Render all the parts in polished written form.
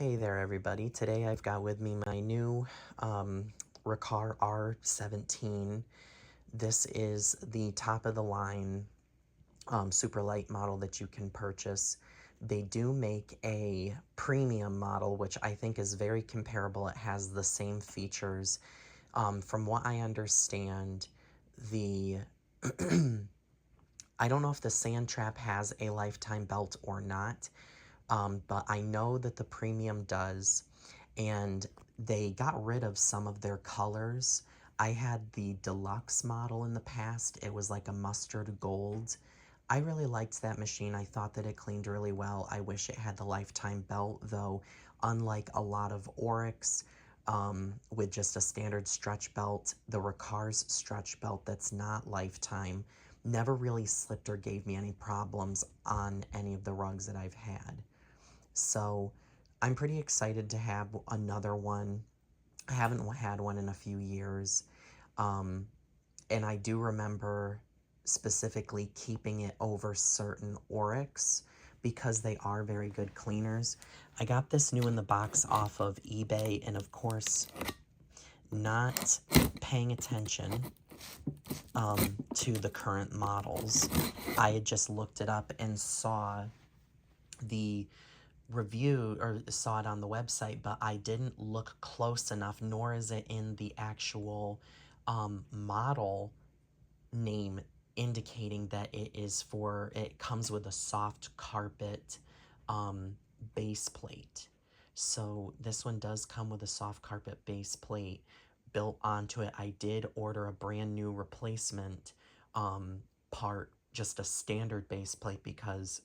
Hey there, everybody. Today I've got with me my new Riccar R17. This is the top of the line super light model that you can purchase. They do make a premium model, which I think is very comparable. It has the same features. From what I understand, the I don't know if the Sand Trap has a lifetime belt or not, but I know that the premium does, and they got rid of some of their colors. I had the deluxe model in the past. It was like a mustard gold. I really liked that machine. I thought that it cleaned really well. I wish it had the lifetime belt, though, unlike a lot of Oryx, with just a standard stretch belt, the Riccar's stretch belt that's not lifetime never really slipped or gave me any problems on any of the rugs that I've had. So I'm pretty excited to have another one. I haven't had one in a few years. And I do remember specifically keeping it over certain Oryx because they are very good cleaners. I got this new in the box off of eBay, and of course, not paying attention to the current models. I had just looked it up and saw the review or saw it on the website, but I didn't look close enough, nor is it in the actual model name indicating that it comes with a soft carpet base plate. So this one does come with a soft carpet base plate built onto it. I did order a brand new replacement part, just a standard base plate, because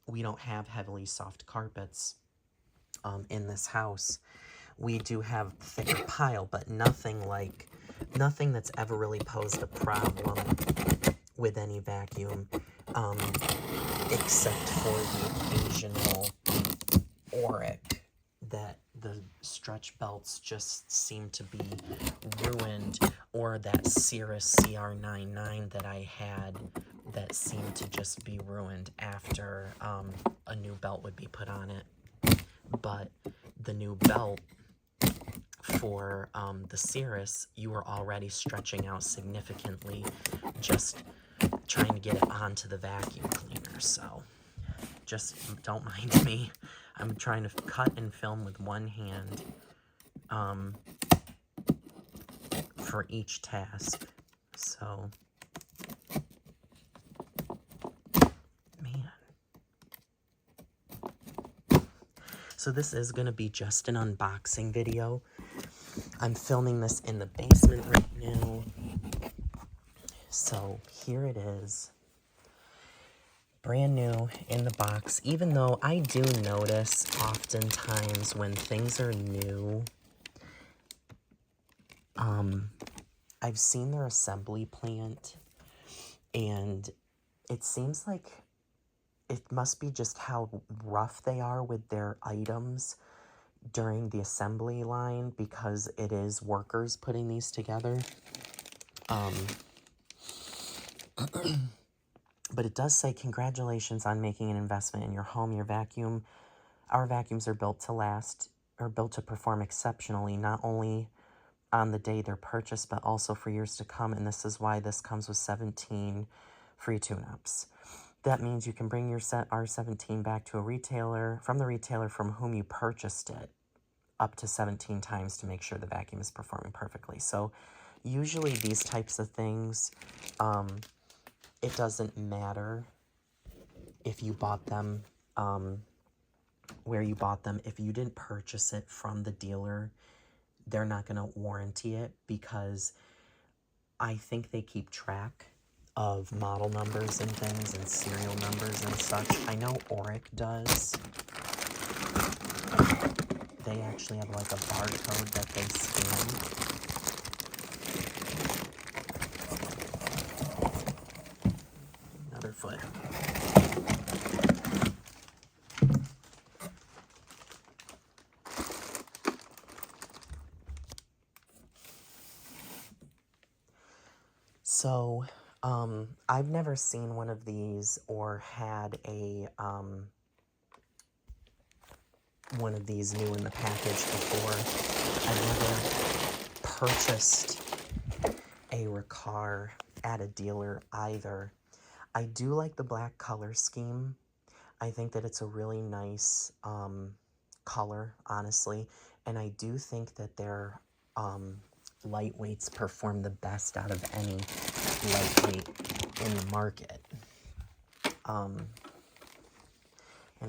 we don't have heavily soft carpets in this house. We do have thicker pile, but nothing that's ever really posed a problem with any vacuum, except for the occasional Oryx that the stretch belts just seem to be ruined, or that Cirrus CR99 that I had that seemed to just be ruined after a new belt would be put on it. But the new belt for the Cirrus, you were already stretching out significantly just trying to get it onto the vacuum cleaner. So just don't mind me. I'm trying to cut and film with one hand for each task. So, man. So this is going to be just an unboxing video. I'm filming this in the basement right now. So here it is. Brand new in the box, even though I do notice oftentimes when things are new, I've seen their assembly plant, and it seems like it must be just how rough they are with their items during the assembly line, because it is workers putting these together. But it does say, congratulations on making an investment in your home. Our vacuums are built to last, or built to perform exceptionally, not only on the day they're purchased, but also for years to come. And this is why this comes with 17 free tune-ups. That means you can bring your R17 back to from the retailer from whom you purchased it, up to 17 times to make sure the vacuum is performing perfectly. So usually these types of things, it doesn't matter if you bought them, where you bought them. If you didn't purchase it from the dealer, they're not going to warranty it, because I think they keep track of model numbers and things and serial numbers and such. I know Oryx does. They actually have like a barcode that they scan. Another foot. So, I've never seen one of these or had a one of these new in the package before. I've never purchased a Riccar at a dealer either. I do like the black color scheme. I think that it's a really nice color, honestly, and I do think that their lightweights perform the best out of any lightweight in the market. And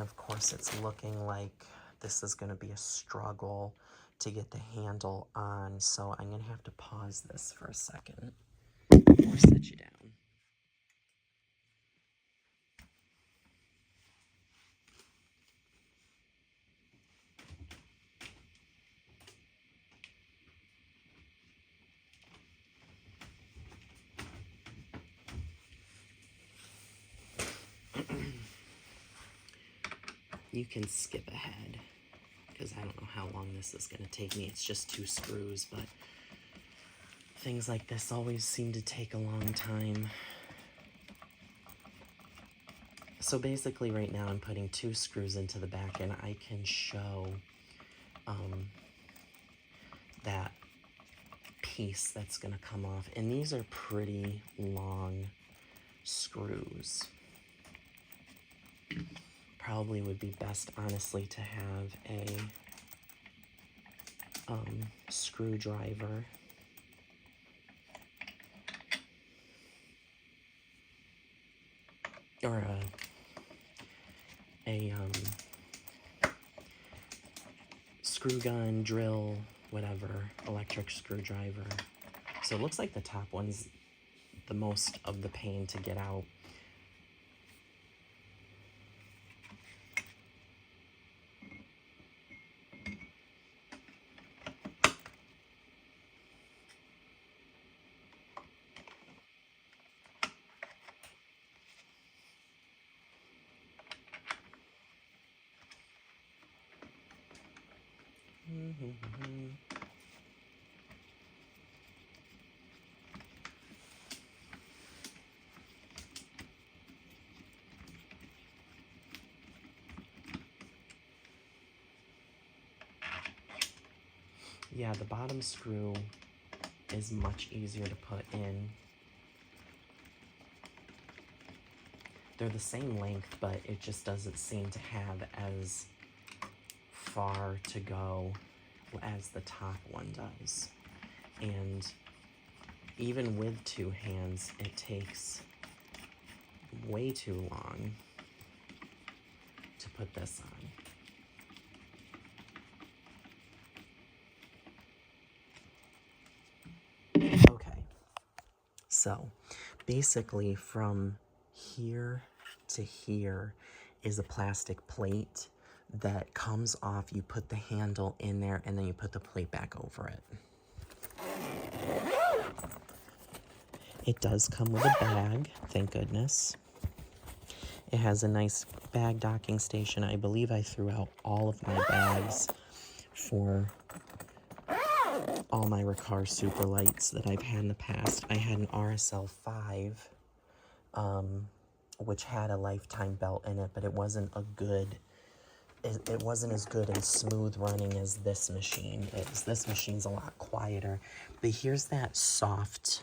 of course it's looking like this is going to be a struggle to get the handle on, so I'm going to have to pause this for a second or sit you down. You can skip ahead, because I don't know how long this is going to take me. It's just 2 screws, but things like this always seem to take a long time. So basically right now I'm putting 2 screws into the back, and I can show that piece that's going to come off. And these are pretty long screws. Probably would be best, honestly, to have a screwdriver. Or a screw gun, drill, whatever, electric screwdriver. So it looks like the top one's the most of the pain to get out. Yeah, the bottom screw is much easier to put in. They're the same length, but it just doesn't seem to have as far to go as the top one does. And even with 2 hands, it takes way too long to put this on. Okay, so basically from here to here is a plastic plate that comes off. You put the handle in there and then you put the plate back over it. It does come with a bag, thank goodness. It has a nice bag docking station. I believe I threw out all of my bags for all my Riccar super lights that I've had in the past. I had an RSL5, which had a lifetime belt in it, but it wasn't it wasn't as good and smooth running as this machine is. This machine's a lot quieter. But here's that soft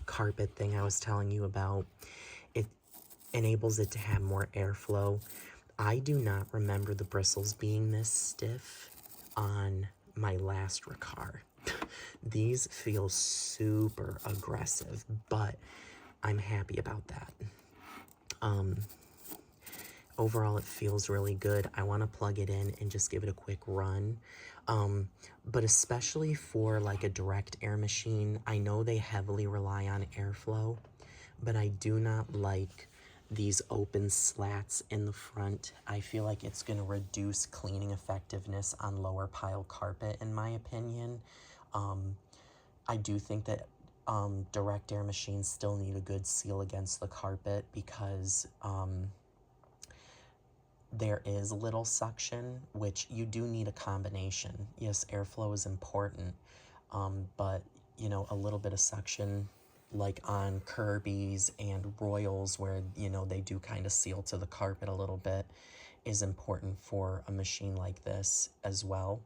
carpet thing I was telling you about. It enables it to have more airflow. I do not remember the bristles being this stiff on my last Riccar. These feel super aggressive, but I'm happy about that. Overall, it feels really good. I want to plug it in and just give it a quick run. But especially for like a direct air machine, I know they heavily rely on airflow, but I do not like these open slats in the front. I feel like it's going to reduce cleaning effectiveness on lower pile carpet, in my opinion. I do think that direct air machines still need a good seal against the carpet because there is little suction, which you do need a combination. Yes, airflow is important, but, you know, a little bit of suction, like on Kirby's and Royals, where, you know, they do kind of seal to the carpet a little bit, is important for a machine like this as well.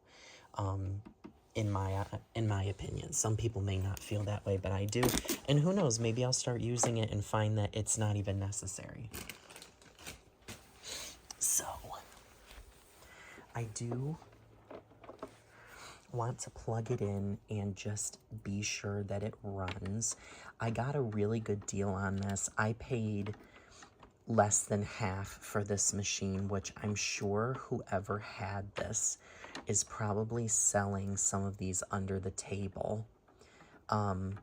In my opinion. Some people may not feel that way, but I do. And who knows, maybe I'll start using it and find that it's not even necessary. So, I do want to plug it in and just be sure that it runs. I got a really good deal on this. I paid less than half for this machine, which I'm sure whoever had this is probably selling some of these under the table, and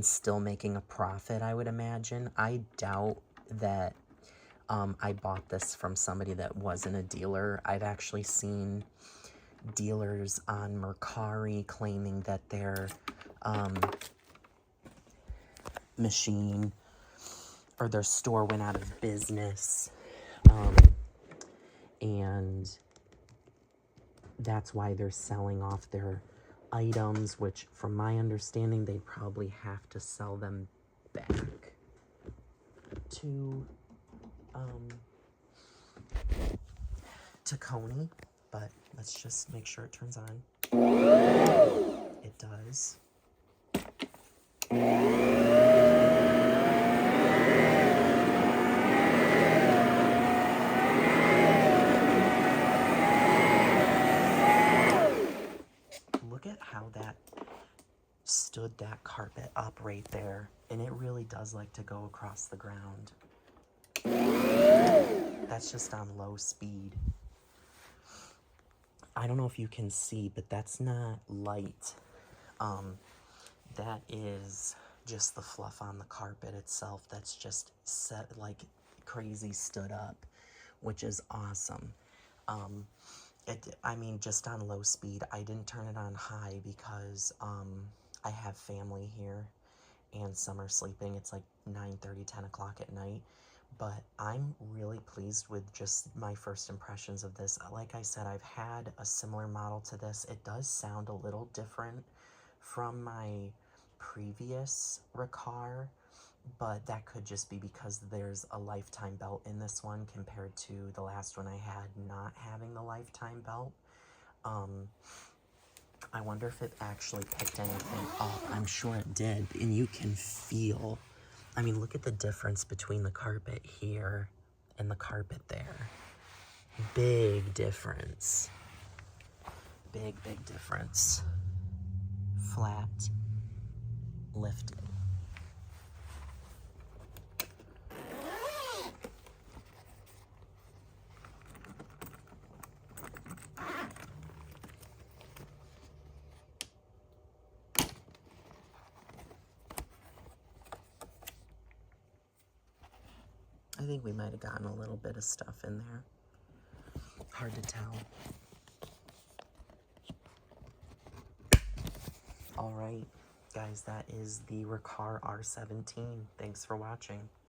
still making a profit, I would imagine. I doubt that I bought this from somebody that wasn't a dealer. I've actually seen dealers on Mercari claiming that their machine or their store went out of business, and that's why they're selling off their items, which from my understanding they'd probably have to sell them back to Coney. But let's just make sure it turns on. It does. Look at how that stood that carpet up right there. And it really does like to go across the ground. That's just on low speed. I don't know if you can see, but that's not light. That is just the fluff on the carpet itself that's just set like crazy stood up, which is awesome. I mean, just on low speed. I didn't turn it on high because I have family here and some are sleeping. It's like 9:30, 10 o'clock at night. But I'm really pleased with just my first impressions of this. Like I said, I've had a similar model to this. It does sound a little different from my previous Riccar, but that could just be because there's a lifetime belt in this one compared to the last one I had not having the lifetime belt. I wonder if it actually picked anything up. I'm sure it did, and you can feel, I mean, look at the difference between the carpet here and the carpet there. Big difference. Big difference. Flat, lifted. I think we might have gotten a little bit of stuff in there. Hard to tell. All right, guys, that is the Riccar R17. Thanks for watching.